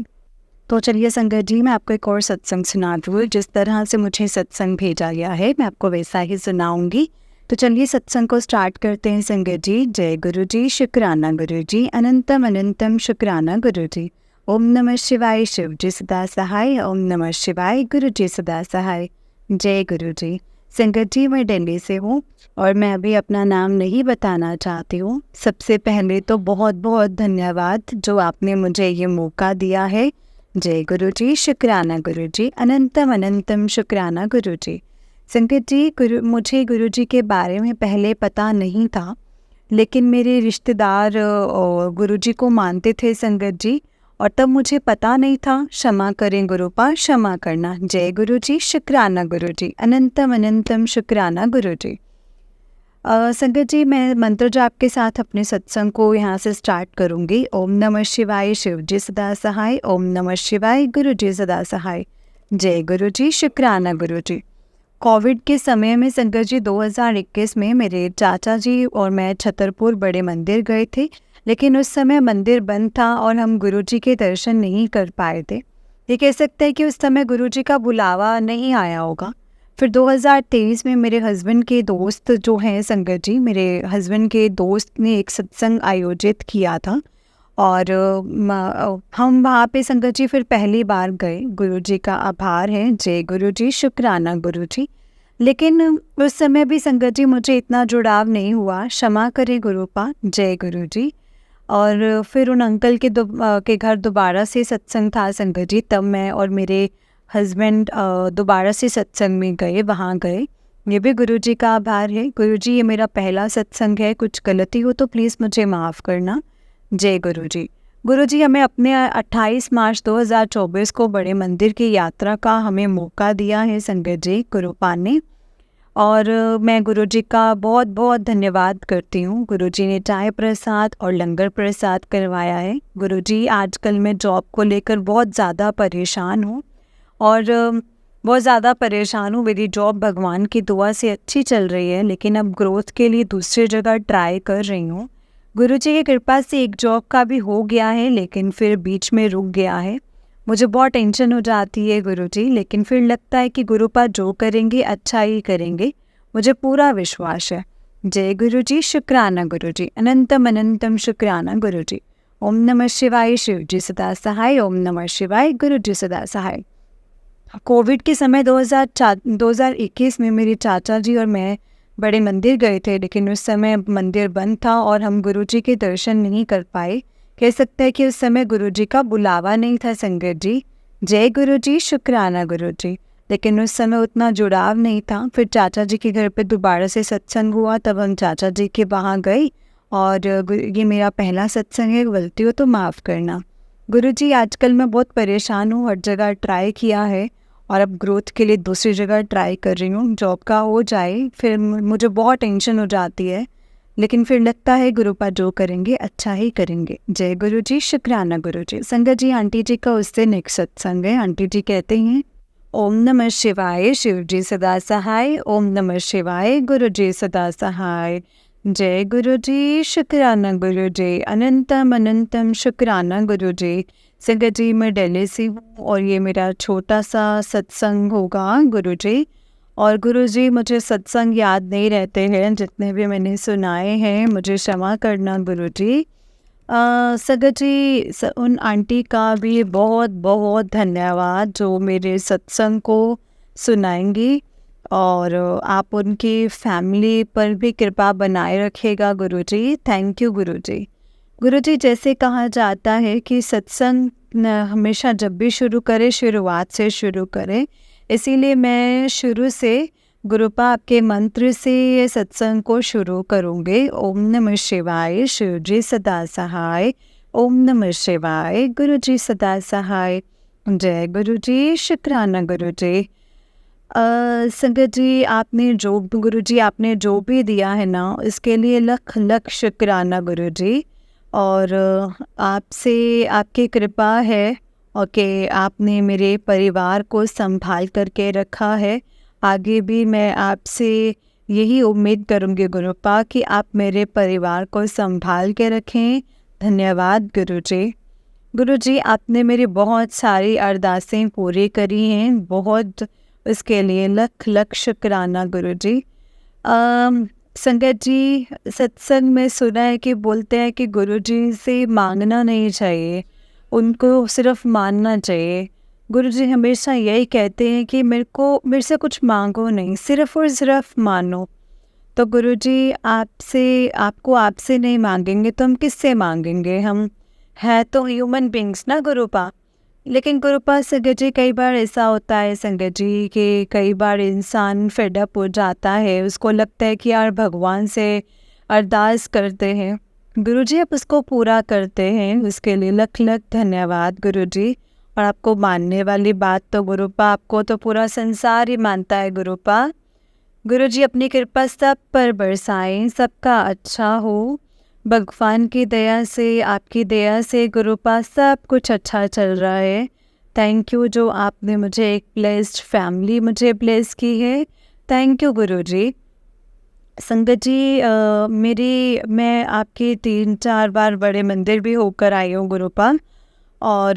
तो चलिए संगत जी, मैं आपको एक और सत्संग सुनाती हूँ। जिस तरह से मुझे सत्संग भेजा गया है मैं आपको वैसा ही सुनाऊंगी। तो चलिए सत्संग को स्टार्ट करते हैं संगत जी। जय गुरु जी, शुक्राना गुरु जी, अनंतम अनंतम शुक्राना गुरु जी। ओम नमः शिवाय, शिव जी सदा सहाय, ओम नमः शिवाय, गुरु जी सदा सहाय, जय गुरु जी। संगत जी मैं दिल्ली से हूँ और मैं अभी अपना नाम नहीं बताना चाहती हूँ। सबसे पहले तो बहुत बहुत धन्यवाद जो आपने मुझे ये मौका दिया है। जय गुरु जी, शुक्राना गुरु जी, अनंतम अनंतम शुक्राना गुरु जी। संगत जी मुझे गुरु जी के बारे में पहले पता नहीं था, लेकिन मेरे रिश्तेदार गुरु जी को मानते थे संगत जी, और तब मुझे पता नहीं था। क्षमा करें गुरुपा, क्षमा करना। जय गुरु जी, शुक्राना गुरु जी, अनंतम अनंतम शुक्राना गुरु जी। संगत जी मैं मंत्र जाप के साथ अपने सत्संग को यहाँ से स्टार्ट करूँगी। ओम नमः शिवाय, शिव जी सदा सहाय, ओम नमः शिवाय, गुरु जी सदा सहाय, जय गुरु जी, शुक्राना गुरु जी। कोविड के समय में संगत जी 2021 में मेरे चाचा जी और मैं छतरपुर बड़े मंदिर गए थे, लेकिन उस समय मंदिर बंद था और हम गुरुजी के दर्शन नहीं कर पाए थे। ये कह सकते हैं कि उस समय गुरुजी का बुलावा नहीं आया होगा। फिर 2023 में मेरे हस्बैंड के दोस्त जो हैं संगत जी, मेरे हस्बैंड के दोस्त ने एक सत्संग आयोजित किया था और हम वहाँ पे संगत जी फिर पहली बार गए। गुरुजी का आभार है, जय गुरुजी, शुक्राना गुरुजी। लेकिन उस समय भी संगत जी मुझे इतना जुड़ाव नहीं हुआ, क्षमा करें गुरुपा, जय गुरुजी। और फिर उन अंकल के घर दोबारा से सत्संग था संगत जी, तब मैं और मेरे हस्बैंड दोबारा से सत्संग में गए, वहाँ गए। ये भी गुरुजी का आभार है। गुरुजी ये मेरा पहला सत्संग है, कुछ गलती हो तो प्लीज़ मुझे माफ़ करना, जय गुरुजी। गुरुजी हमें अपने 28 मार्च 2024 को बड़े मंदिर की यात्रा का हमें मौका दिया है संगत जी गुरुपा ने, और मैं गुरुजी का बहुत बहुत धन्यवाद करती हूँ। गुरुजी ने चाय प्रसाद और लंगर प्रसाद करवाया है। गुरुजी आजकल मैं जॉब को लेकर बहुत ज़्यादा परेशान हूँ और बहुत ज़्यादा परेशान हूँ। मेरी जॉब भगवान की दुआ से अच्छी चल रही है, लेकिन अब ग्रोथ के लिए दूसरी जगह ट्राई कर रही हूँ। गुरुजी की कृपा से एक जॉब का भी हो गया है, लेकिन फिर बीच में रुक गया है। मुझे बहुत टेंशन हो जाती है गुरुजी, लेकिन फिर लगता है कि गुरुपा जो करेंगे अच्छा ही करेंगे। मुझे पूरा विश्वास है। जय गुरुजी, शुक्राना गुरुजी, अनंतम अनंतम शुक्राना गुरुजी। ओम नमः शिवाय, शिव जी सदा सहाय। ओम नमः शिवाय, गुरु जी सदा सहाय। कोविड के समय 2021 में मेरे चाचा जी और मैं बड़े मंदिर गए थे, लेकिन उस समय मंदिर बंद था और हम गुरुजी के दर्शन नहीं कर पाए। कह सकते हैं कि उस समय गुरुजी का बुलावा नहीं था संगत जी। जय गुरुजी, शुक्राना गुरुजी। लेकिन उस समय उतना जुड़ाव नहीं था। फिर चाचा जी के घर पे दोबारा से सत्संग हुआ, तब हम चाचा जी के वहाँ गए। और ये मेरा पहला सत्संग है, गलती हो तो माफ़ करना। गुरुजी, आजकल मैं बहुत परेशान हूँ, हर जगह ट्राई किया है और अब ग्रोथ के लिए दूसरी जगह ट्राई कर रही हूँ। जॉब का हो जाए फिर मुझे बहुत टेंशन हो जाती है, लेकिन फिर लगता है गुरुपा जो करेंगे अच्छा ही करेंगे। जय गुरुजी, शुक्राना गुरुजी। संगत जी, आंटी जी का उससे नेक्स्ट सत्संग है। आंटी जी कहते हैं, ओम नमः शिवाय, शिव जी सदा सहाय। ओम नमः शिवाय, गुरु जी सदा सहाय। जय गुरु जी, शुक्राना गुरु जी, अनंतम अनंतम शुक्राना गुरु जी। संगत जी, मैं दिल्ली से हूँ और ये मेरा छोटा सा सत्संग होगा गुरु जी। और गुरु जी, मुझे सत्संग याद नहीं रहते हैं, जितने भी मैंने सुनाए हैं मुझे क्षमा करना गुरु जी। सगत जी, उन आंटी का भी बहुत बहुत धन्यवाद जो मेरे सत्संग को सुनाएंगी, और आप उनकी फैमिली पर भी कृपा बनाए रखेगा गुरुजी। थैंक यू गुरुजी। गुरुजी, जैसे कहा जाता है कि सत्संग हमेशा जब भी शुरू करे शुरुआत से शुरू करें, इसीलिए मैं शुरू से गुरुपा आपके मंत्र से ये सत्संग को शुरू करूँगे। ओम नमः शिवाय, शिव जी सदा सहाय। ओम नमः शिवाय, गुरु जी सदा सहाय। जय गुरु जी, शुक्राना गुरु जी। संगत जी, आपने जो भी दिया है ना, इसके लिए लख लख शुक्राना गुरु जी। और आपसे आपकी कृपा है और कि आपने मेरे परिवार को संभाल करके रखा है। आगे भी मैं आपसे यही उम्मीद करूँगी गुरुपा कि आप मेरे परिवार को संभाल के रखें। धन्यवाद गुरुजी। गुरुजी, आपने मेरी बहुत सारी अरदासें पूरी करी हैं, बहुत उसके लिए लख लख शुक्राना गुरुजी। संगत जी, सत्संग में सुना है कि बोलते हैं कि गुरुजी से मांगना नहीं चाहिए, उनको सिर्फ मानना चाहिए। गुरुजी हमेशा यही कहते हैं कि मेरे से कुछ मांगो नहीं, सिर्फ और सिर्फ मानो। तो गुरुजी, आपसे नहीं मांगेंगे तो हम किससे मांगेंगे? हम है तो ह्यूमन बींग्स ना गुरुपा। लेकिन गुरुपा संगत जी, कई बार ऐसा होता है संगत जी कि कई बार इंसान फेडअप हो जाता है, उसको लगता है कि यार भगवान से अरदास करते हैं, गुरुजी आप उसको पूरा करते हैं। उसके लिए लख लख धन्यवाद गुरुजी। और आपको मानने वाली बात तो गुरुपा, आपको तो पूरा संसार ही मानता है गुरुपा। गुरुजी, अपनी कृपा सब पर बरसाएं, सबका अच्छा हो। भगवान की दया से, आपकी दया से गुरुपा सब कुछ अच्छा चल रहा है। थैंक यू जो आपने मुझे एक ब्लेस्ड फैमिली मुझे ब्लेस की है। थैंक यू गुरुजी। संगत जी, मैं आपके 3-4 बार बड़े मंदिर भी होकर आई हूँ गुरुपा। और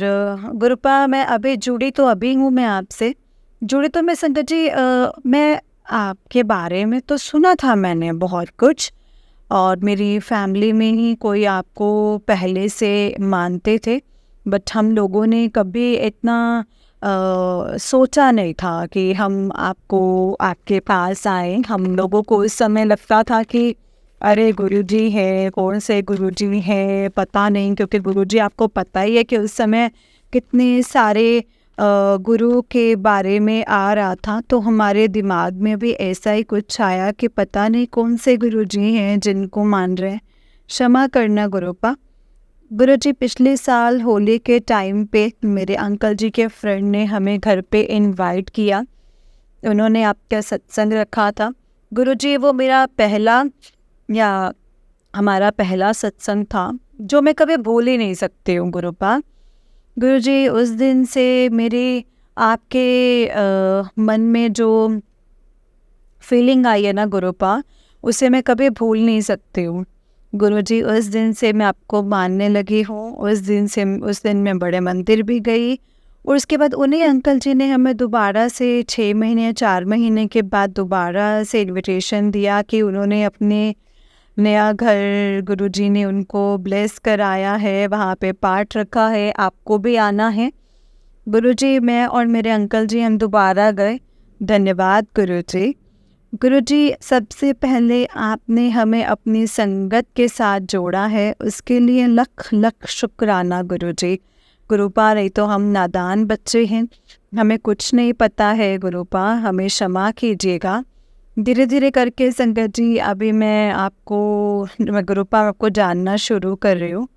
गुरुपा, मैं अभी जुड़ी तो अभी हूँ, मैं आपसे जुड़ी तो मैं संगत जी, मैं आपके बारे में तो सुना था मैंने बहुत कुछ, और मेरी फैमिली में ही कोई आपको पहले से मानते थे, बट हम लोगों ने कभी इतना सोचा नहीं था कि हम आपके पास आए। हम लोगों को उस समय लगता था कि अरे गुरुजी है, कौन से गुरुजी है पता नहीं, क्योंकि गुरुजी आपको पता ही है कि उस समय कितने सारे गुरु के बारे में आ रहा था, तो हमारे दिमाग में भी ऐसा ही कुछ आया कि पता नहीं कौन से गुरुजी हैं जिनको मान रहे हैं। क्षमा करना गुरुपा। गुरुजी, पिछले साल होली के टाइम पे मेरे अंकल जी के फ्रेंड ने हमें घर पे इनवाइट किया, उन्होंने आपका सत्संग रखा था। गुरुजी, वो मेरा हमारा पहला सत्संग था जो मैं कभी भूल ही नहीं सकती हूँ गुरुपा। गुरुजी, उस दिन से मेरी आपके मन में जो फीलिंग आई है ना गुरुपा, उसे मैं कभी भूल नहीं सकती हूँ। गुरुजी, उस दिन से मैं आपको मानने लगी हूँ। उस दिन मैं बड़े मंदिर भी गई, और उसके बाद उन्हीं अंकल जी ने हमें दोबारा से 6 महीने 4 महीने के बाद दोबारा से इनविटेशन दिया कि उन्होंने अपने नया घर, गुरुजी ने उनको ब्लेस कराया है, वहाँ पे पाठ रखा है, आपको भी आना है। गुरुजी, मैं और मेरे अंकल जी हम दोबारा गए। धन्यवाद गुरुजी। गुरुजी, सबसे पहले आपने हमें अपनी संगत के साथ जोड़ा है, उसके लिए लख लख शुक्राना गुरुजी। गुरुपा, नहीं तो हम नादान बच्चे हैं, हमें कुछ नहीं पता है गुरुपा, हमें क्षमा कीजिएगा। धीरे धीरे करके संगत जी, अभी मैं गुरुपा आपको जानना शुरू कर रही हूँ।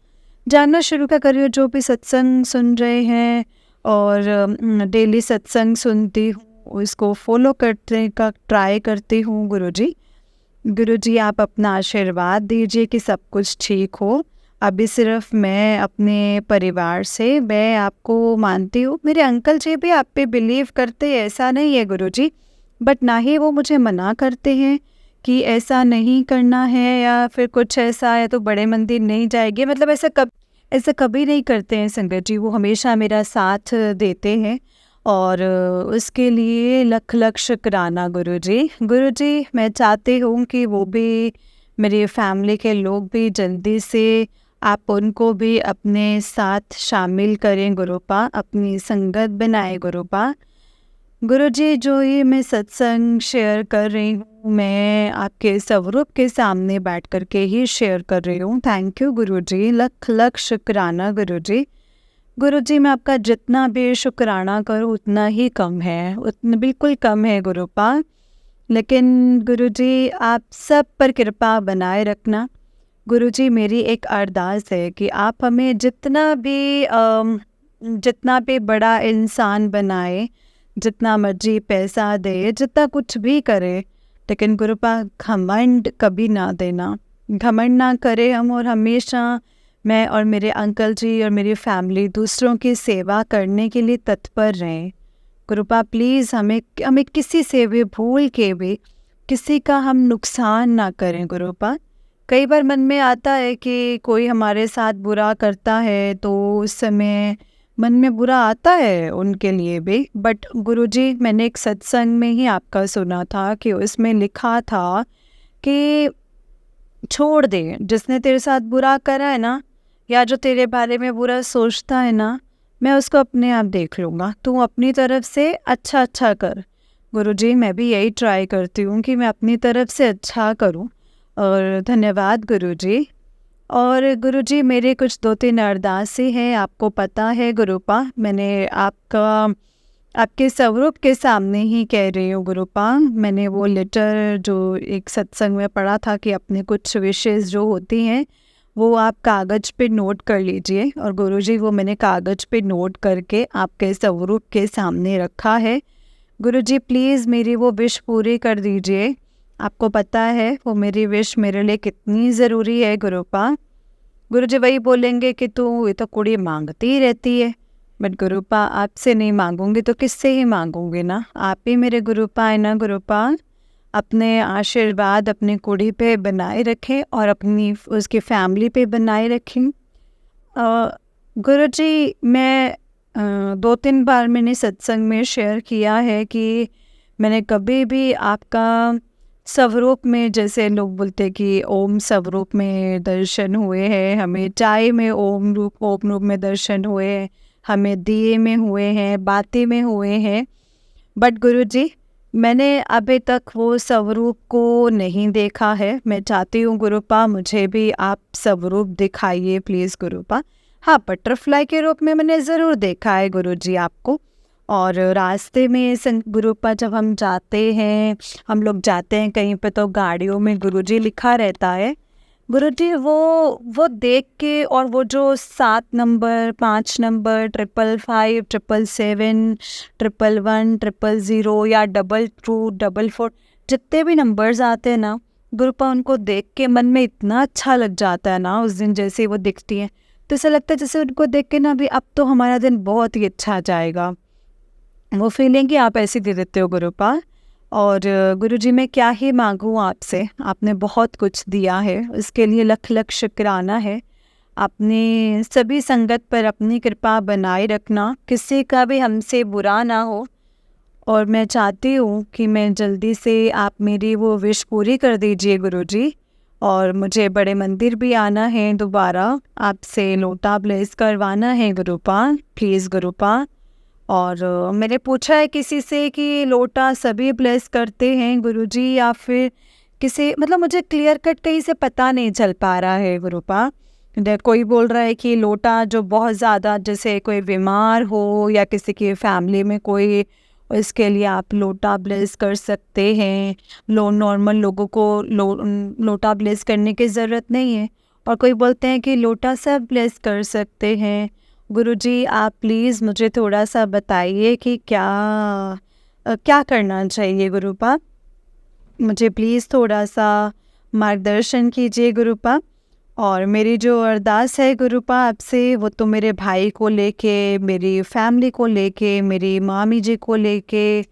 जो भी सत्संग सुन रहे हैं और डेली सत्संग सुनती हूँ, उसको फॉलो करने का ट्राई करती हूँ गुरुजी। गुरुजी, आप अपना आशीर्वाद दीजिए कि सब कुछ ठीक हो। अभी सिर्फ मैं अपने परिवार से, मैं आपको मानती हूँ, मेरे अंकल जी भी आप पे बिलीव करते हैं, ऐसा नहीं है गुरुजी, बट ना ही वो मुझे मना करते हैं कि ऐसा नहीं करना है या फिर कुछ ऐसा है तो बड़े मंदिर नहीं जाएगी, मतलब ऐसा कभी नहीं करते हैं संगत जी। वो हमेशा मेरा साथ देते हैं, और उसके लिए लख लख शुक्राना गुरुजी। गुरुजी, मैं चाहती हूँ कि वो भी, मेरी फैमिली के लोग भी जल्दी से आप उनको भी अपने साथ शामिल करें गुरुपा, अपनी संगत बनाए गुरुपा। गुरुजी, जो ये मैं सत्संग शेयर कर रही हूँ, मैं आपके स्वरूप के सामने बैठ कर के ही शेयर कर रही हूँ। थैंक यू गुरुजी, लख लख शुक्राना गुरुजी। गुरुजी, मैं आपका जितना भी शुक्राना करूँ उतना ही कम है, उतना बिल्कुल कम है गुरुपा। लेकिन गुरुजी, आप सब पर कृपा बनाए रखना। गुरुजी, मेरी एक अरदास है कि आप हमें जितना भी बड़ा इंसान बनाए, जितना मर्जी पैसा दे, जितना कुछ भी करे, लेकिन गुरुपा घमंड कभी ना देना, घमंड ना करे हम, और हमेशा मैं और मेरे अंकल जी और मेरी फैमिली दूसरों की सेवा करने के लिए तत्पर रहें। गुरुपा प्लीज़, हमें किसी से भी भूल के भी किसी का हम नुकसान ना करें गुरुपा। कई बार मन में आता है कि कोई हमारे साथ बुरा करता है तो उस समय मन में बुरा आता है उनके लिए भी, बट गुरुजी, मैंने एक सत्संग में ही आपका सुना था कि उसमें लिखा था कि छोड़ दे, जिसने तेरे साथ बुरा करा है ना, या जो तेरे बारे में बुरा सोचता है ना, मैं उसको अपने आप देख लूँगा, तू अपनी तरफ से अच्छा कर। गुरुजी, मैं भी यही ट्राई करती हूँ कि मैं अपनी तरफ से अच्छा करूँ। और धन्यवाद गुरुजी। और गुरुजी, मेरे कुछ 2-3 अरदासें हैं, आपको पता है गुरुपा, मैंने आपके स्वरूप के सामने ही कह रही हूँ गुरुपा। मैंने वो लेटर जो एक सत्संग में पढ़ा था कि अपने कुछ विशेष जो होती हैं वो आप कागज़ पे नोट कर लीजिए, और गुरुजी, वो मैंने कागज़ पे नोट करके आपके स्वरूप के सामने रखा है। गुरुजी, प्लीज़ मेरी वो विश पूरी कर दीजिए। आपको पता है वो मेरी विश मेरे लिए कितनी ज़रूरी है गुरुपा। गुरुजी वही बोलेंगे कि तू ये तो कुड़ी मांगती ही रहती है, बट गुरुपा आपसे नहीं मांगूंगी तो किससे ही मांगूंगी ना, आप ही मेरे गुरुपा है ना गुरुपा। अपने आशीर्वाद अपनी कुड़ी पे बनाए रखें और अपनी उसकी फैमिली पे बनाए रखें। गुरुजी, मैं 2-3 बार मैंने सत्संग में शेयर किया है कि मैंने कभी भी आपका स्वरूप में, जैसे लोग बोलते कि ओम स्वरूप में दर्शन हुए हैं, हमें चाय में ओम रूप में दर्शन हुए हैं, हमें दिए में हुए हैं, बातें में हुए हैं, बट गुरुजी, मैंने अभी तक वो स्वरूप को नहीं देखा है। मैं चाहती हूँ गुरुपा, मुझे भी आप स्वरूप दिखाइए प्लीज़ गुरुपा। हाँ, बटरफ्लाई के रूप में मैंने ज़रूर देखा है गुरुजी आपको, और रास्ते में गुरुपा जब हम लोग जाते हैं कहीं पे तो गाड़ियों में गुरुजी लिखा रहता है। गुरुजी, वो देख के, और वो जो 7 नंबर, 5 नंबर, 555, 777, 111, 000 या 22, 44, जितने भी नंबर्स आते हैं ना गुरुपा, उनको देख के मन में इतना अच्छा लग जाता है ना, उस दिन जैसे वो दिखती हैं तो ऐसा लगता है जैसे उनको देख के ना, अभी अब तो हमारा दिन बहुत ही अच्छा जाएगा। वो फीलिंग कि आप ऐसे दे देते हो गुरुपाल। और गुरुजी मैं क्या ही मांगूँ आपसे, आपने बहुत कुछ दिया है, उसके लिए लख लख शुक्राना है। आपने सभी संगत पर अपनी कृपा बनाए रखना, किसी का भी हमसे बुरा ना हो। और मैं चाहती हूँ कि मैं जल्दी से आप मेरी वो विश पूरी कर दीजिए गुरुजी। और मुझे बड़े मंदिर भी आना है दोबारा, आपसे लोटा ब्लेस करवाना है गुरुपाल, प्लीज़ गुरुपाल। और मैंने पूछा है किसी से कि लोटा सभी ब्लेस करते हैं गुरुजी या फिर किसी, मतलब मुझे क्लियर कट कहीं से पता नहीं चल पा रहा है गुरुपा। कोई बोल रहा है कि लोटा जो बहुत ज़्यादा, जैसे कोई बीमार हो या किसी की फैमिली में कोई, इसके लिए आप लोटा ब्लेस कर सकते हैं। नॉर्मल लोगों को लोटा ब्लेस करने की ज़रूरत नहीं है। और कोई बोलते हैं कि लोटा सब ब्लेस कर सकते हैं। गुरुजी आप प्लीज़ मुझे थोड़ा सा बताइए कि क्या करना चाहिए गुरुपा। मुझे प्लीज़ थोड़ा सा मार्गदर्शन कीजिए गुरुपा। और मेरी जो अरदास है गुरुपा आपसे, वो तो मेरे भाई को लेके, मेरी फैमिली को लेके, मेरी मामी जी को लेके,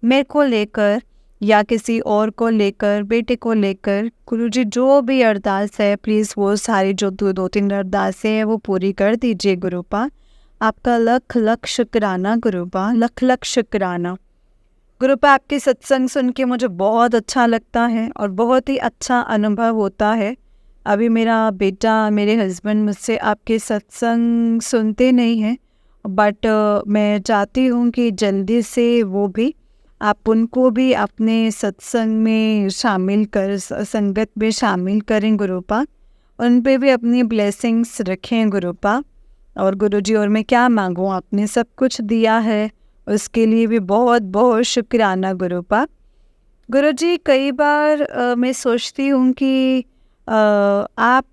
मेरे को लेकर या किसी और को लेकर, बेटे को लेकर, गुरुजी जो भी अरदास है प्लीज़ वो सारी जो दो तीन अरदासें हैं वो पूरी कर दीजिए गुरुपा। आपका लख लख शुक्राना गुरुपा, लख लख शुक्राना गुरुपा। आपके सत्संग सुन के मुझे बहुत अच्छा लगता है और बहुत ही अच्छा अनुभव होता है। अभी मेरा बेटा, मेरे हस्बैंड मुझसे आपके सत्संग सुनते नहीं हैं, बट मैं चाहती हूँ कि जल्दी से वो भी, आप उनको भी अपने सत्संग में शामिल कर, संगत में शामिल करें गुरुपा। उन पे भी अपनी ब्लेसिंग्स रखें गुरुपा। और गुरुजी और मैं क्या मांगूँ, आपने सब कुछ दिया है, उसके लिए भी बहुत बहुत शुक्राना गुरुपा। गुरुजी कई बार मैं सोचती हूँ कि आप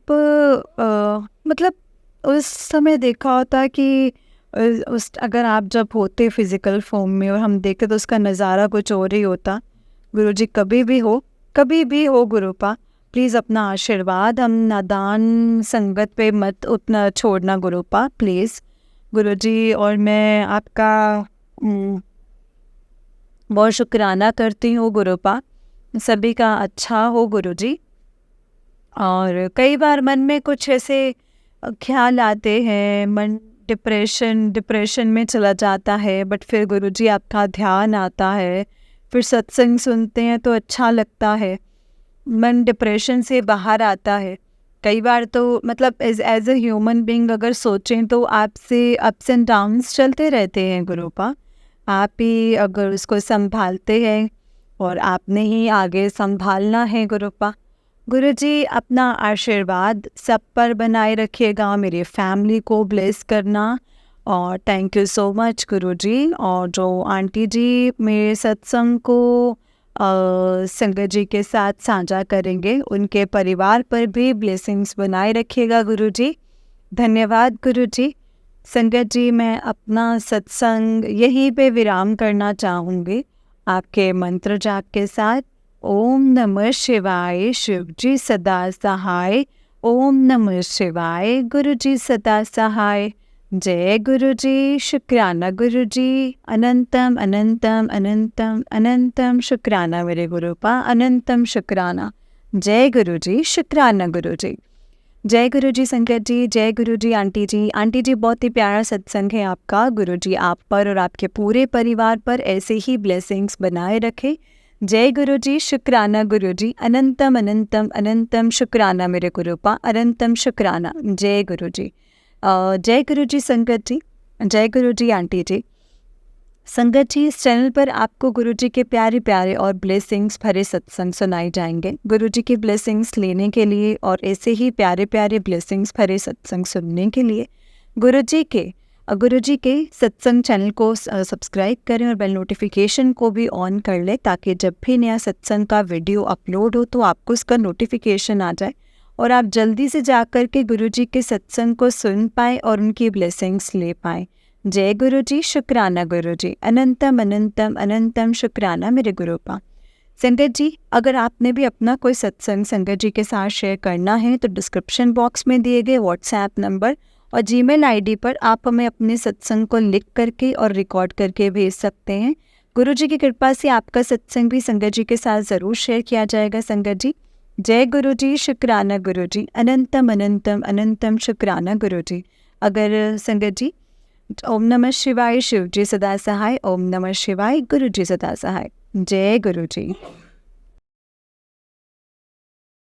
मतलब उस समय देखा होता कि उस अगर आप जब होते फिज़िकल फॉर्म में और हम देखते तो उसका नज़ारा कुछ और ही होता। गुरुजी कभी भी हो गुरुपा, प्लीज़ अपना आशीर्वाद हम नादान संगत पे मत उतना छोड़ना गुरुपा, प्लीज़ गुरुजी। और मैं आपका बहुत शुक्राना करती हूँ गुरुपा, सभी का अच्छा हो गुरुजी। और कई बार मन में कुछ ऐसे ख्याल आते हैं, मन डिप्रेशन में चला जाता है, बट फिर गुरुजी आपका ध्यान आता है, फिर सत्संग सुनते हैं तो अच्छा लगता है, मन डिप्रेशन से बाहर आता है। कई बार तो मतलब एज ए ह्यूमन बीइंग अगर सोचें तो आपसे अप्स एंड डाउन्स चलते रहते हैं गुरुपा। आप ही अगर उसको संभालते हैं और आपने ही आगे संभालना है गुरुपा। गुरुजी अपना आशीर्वाद सब पर बनाए रखिएगा, मेरी फैमिली को ब्लेस करना। और थैंक यू सो मच गुरुजी। और जो आंटी जी मेरे सत्संग को संगत जी के साथ साझा करेंगे, उनके परिवार पर भी ब्लेसिंग्स बनाए रखिएगा गुरुजी। धन्यवाद गुरुजी। संगत जी मैं अपना सत्संग यहीं पे विराम करना चाहूँगी आपके मंत्र जाप के साथ। ओम नमः शिवाय, शिव जी सदा सहाय। ओम नमः शिवाय, गुरु जी सदा सहाय। जय गुरु जी, शुक्राना गुरु जी। अनंतम अनंतम अनंतम अनंतम शुक्राना मेरे गुरुपा, अनंतम शुक्राना। जय गुरु जी, शुक्राना गुरु जी। जय गुरु जी संगत जी, जय गुरु जी आंटी जी। आंटी जी बहुत ही प्यारा सत्संग है आपका। गुरु जी आप पर और आपके पूरे परिवार पर ऐसे ही ब्लेसिंग्स बनाए रखे। जय गुरु जी, शुक्राना गुरु जी। अनंतम अनंतम अनंतम शुक्राना मेरे गुरुपा, अनंतम शुक्राना। जय गुरु जी। जय गुरु जी संगत जी, जय गुरु जी आंटी जी। संगत जी इस चैनल पर आपको गुरुजी के प्यारे प्यारे और ब्लेसिंग्स भरे सत्संग सुनाए जाएंगे। गुरुजी की ब्लेसिंग्स लेने के लिए और ऐसे ही प्यारे प्यारे ब्लेसिंग्स भरे सत्संग सुनने के लिए गुरुजी के सत्संग चैनल को सब्सक्राइब करें और बेल नोटिफिकेशन को भी ऑन कर लें, ताकि जब भी नया सत्संग का वीडियो अपलोड हो तो आपको उसका नोटिफिकेशन आ जाए और आप जल्दी से जाकर के गुरुजी के सत्संग को सुन पाएँ और उनकी ब्लेसिंग्स ले पाएँ। जय गुरु जी, शुक्राना गुरु जी। अनंतम अनंतम अनंतम शुक्राना मेरे गुरुपा। संगत जी अगर आपने भी अपना कोई सत्संग संगत जी के साथ शेयर करना है तो डिस्क्रिप्शन बॉक्स में दिए गए व्हाट्सएप नंबर और जीमेल आईडी पर आप हमें अपने सत्संग को लिख करके और रिकॉर्ड करके भेज सकते हैं। गुरुजी की कृपा से आपका सत्संग भी संगत जी के साथ ज़रूर शेयर किया जाएगा। संगत जी, जय गुरुजी, शुक्राना गुरुजी, अनंतम अनंतम अनंतम शुक्राना गुरुजी। अगर संगत जी, ओम नमः शिवाय, शिव जी सदा सहाय। ओम नमः शिवाय, गुरु जी सदा सहाय। जय गुरु जी।